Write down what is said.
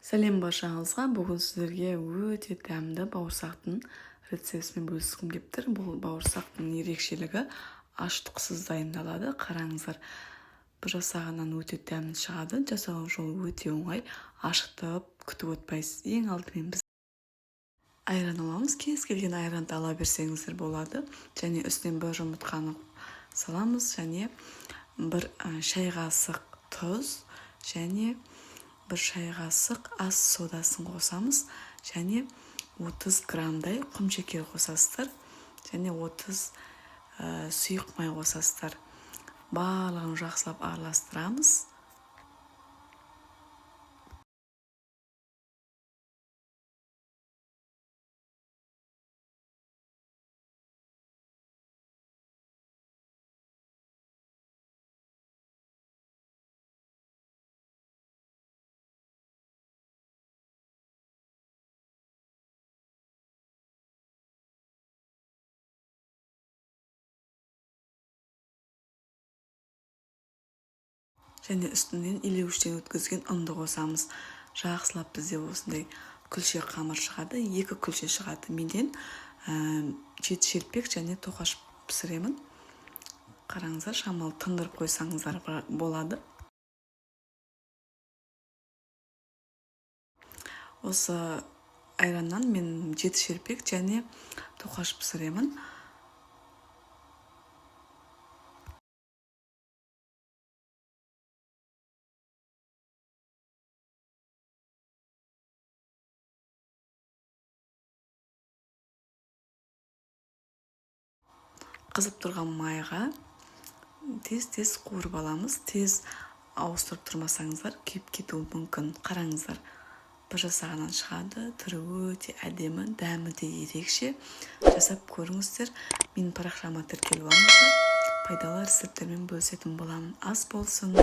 Сәлем баршаңызға. Бүгін сіздерге өте дәмді бауырсақтың рецептімен бөліскім келіп тұр. Бұл бауырсақтың ерекшелігі аштықсыз дайындалады. Қараңыздар, бір жасағаннан өте дәмді шығады. Жасау жолы өте оңай. Ашықтап күтіп отпайсыз. Ең алдымен біз айран аламыз. Кез келген айранды ала берсеңіздер болады. Және үстінен бір жұмыртқаны саламыз. Және бір шай қасық тұз және бір шай қасық ас содасын қосамыз, және 30 граммдай құмшекер қосасыздар, және 30 сұйық май қосасыздар. Барлығын жақсылап араластырамыз. Және үстінен илеуіштен өткізген ұнды қосамыз. Жақсылап бізде осындай күлше қамыр шығады. 2 күлше шығады. Менен 7 шелпек және тоқаш пісіремін. Қараңыздар, шамалы тындырып қойсаңыздар болады. Осы айраннан мен 7 шелпек және тоқаш пісіремін. Қызып тұрған майға тез қуырып аламыз. Тез ауыстырып тұрмасаңыздар күйіп кетуі мүмкін. Қараңыздар, бір жасағаннан шығады. Түрі өте әдемі, дәмі де ерекше. Жасап көріңіздер. Менің парақшама тіркеліп алыңыздар. Пайдалы рецепттермен бөлісетін боламын. Ас болсын.